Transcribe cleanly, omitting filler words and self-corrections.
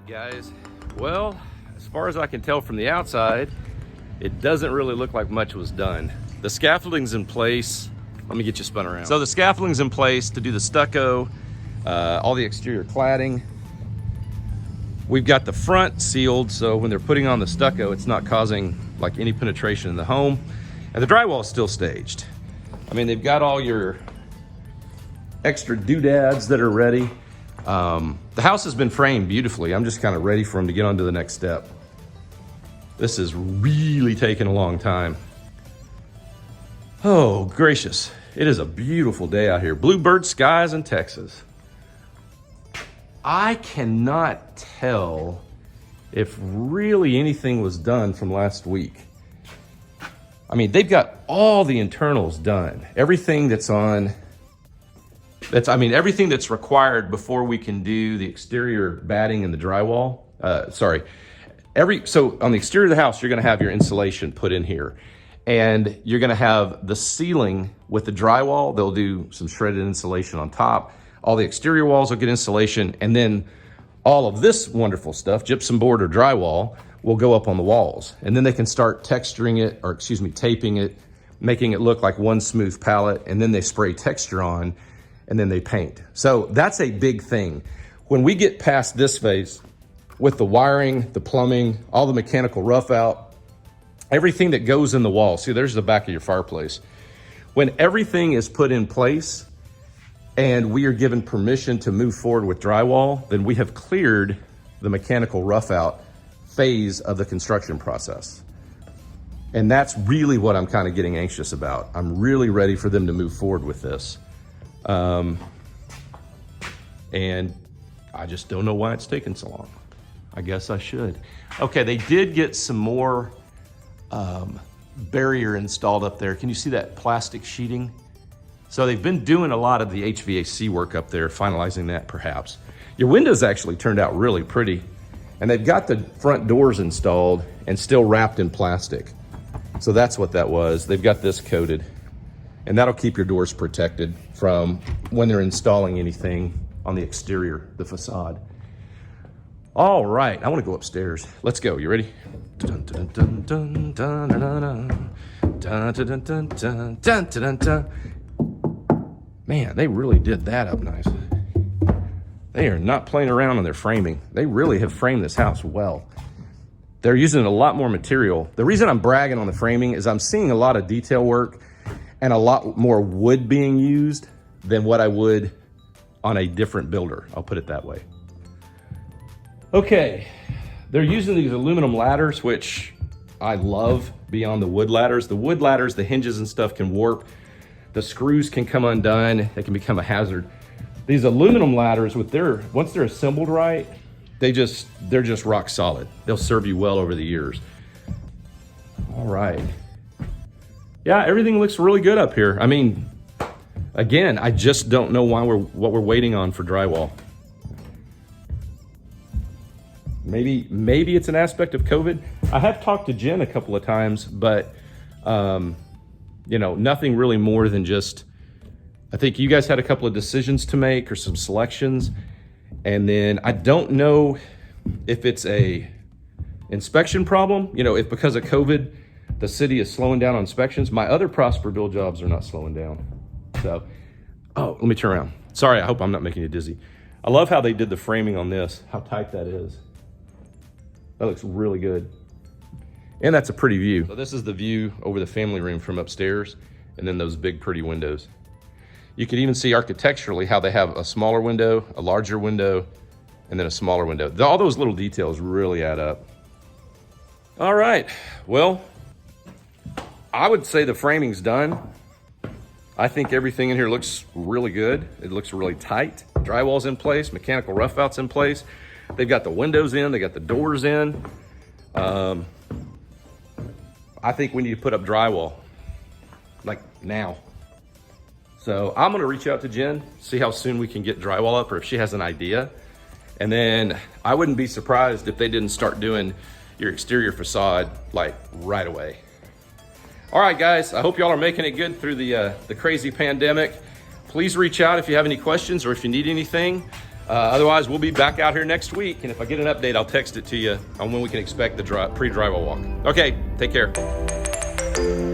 Guys, well, as far as I can tell from the outside, it doesn't really look like much was done. The scaffolding's in place. Let me get you spun around. So the scaffolding's in place to do the stucco, all the exterior cladding. We've got the front sealed, so when they're putting on the stucco, it's not causing like any penetration in the home. And the drywall is still staged. I mean, they've got all your extra doodads that are ready. The house has been framed beautifully. I'm just kind of ready for them to get on to the next step. This is really taking a long time. Oh, gracious. It is a beautiful day out here. Bluebird skies in Texas. I cannot tell if really anything was done from last week. I mean, they've got all the internals done. Everything that's on, everything that's required before we can do the exterior batting and the drywall. So on the exterior of the house, you're gonna have your insulation put in here. And you're gonna have the ceiling with the drywall. They'll do some shredded insulation on top. All the exterior walls will get insulation. And then all of this wonderful stuff, gypsum board or drywall, will go up on the walls. And then they can start texturing it, or excuse me, taping it, making it look like one smooth palette. And then they spray texture on, and then they paint. So that's a big thing. When we get past this phase with the wiring, the plumbing, all the mechanical rough out, everything that goes in the wall. See, there's the back of your fireplace. When everything is put in place and we are given permission to move forward with drywall, then we have cleared the mechanical rough out phase of the construction process. And that's really what I'm kind of getting anxious about. I'm really ready for them to move forward with this. And I just don't know why it's taking so long. I guess I should. Okay, they did get some more barrier installed up there. Can you see that plastic sheeting? So they've been doing a lot of the HVAC work up there, finalizing that perhaps. Your windows actually turned out really pretty. And they've got the front doors installed and still wrapped in plastic. So that's what that was. They've got this coated. And that'll keep your doors protected from when they're installing anything on the exterior, the facade. All right, I want to go upstairs. Let's go. You ready? Dun, dun, dun, dun, dun, dun, dun, dun, dun, dun, dun, dun, dun, dun, dun. Man, they really did that up nice. They are not playing around on their framing. They really have framed this house well. They're using a lot more material. The reason I'm bragging on the framing is I'm seeing a lot of detail work and a lot more wood being used than what I would on a different builder. I'll put it that way. Okay, they're using these aluminum ladders, which I love beyond the wood ladders. The wood ladders, the hinges and stuff can warp. The screws can come undone. They can become a hazard. These aluminum ladders, once they're assembled right, they're just rock solid. They'll serve you well over the years. All right. Yeah, everything looks really good up here. I mean, again, I just don't know what we're waiting on for drywall. Maybe it's an aspect of COVID. I have talked to Jen a couple of times, but nothing really more than just, I think you guys had a couple of decisions to make or some selections. And then I don't know if it's a inspection problem, if because of COVID, the city is slowing down on inspections. My other Prosper Bill jobs are not slowing down. So, let me turn around. Sorry, I hope I'm not making you dizzy. I love how they did the framing on this, how tight that is. That looks really good. And that's a pretty view. So this is the view over the family room from upstairs, and then those big pretty windows. You can even see architecturally how they have a smaller window, a larger window, and then a smaller window. All those little details really add up. All right, well, I would say the framing's done. I think everything in here looks really good. It looks really tight. Drywall's in place, mechanical rough out's in place. They've got the windows in, they got the doors in. I think we need to put up drywall, like now. So I'm gonna reach out to Jen, see how soon we can get drywall up or if she has an idea. And then I wouldn't be surprised if they didn't start doing your exterior facade like right away. All right, guys, I hope y'all are making it good through the crazy pandemic. Please reach out if you have any questions or if you need anything. Otherwise, we'll be back out here next week. And if I get an update, I'll text it to you on when we can expect the pre-drywall walk. Okay, take care.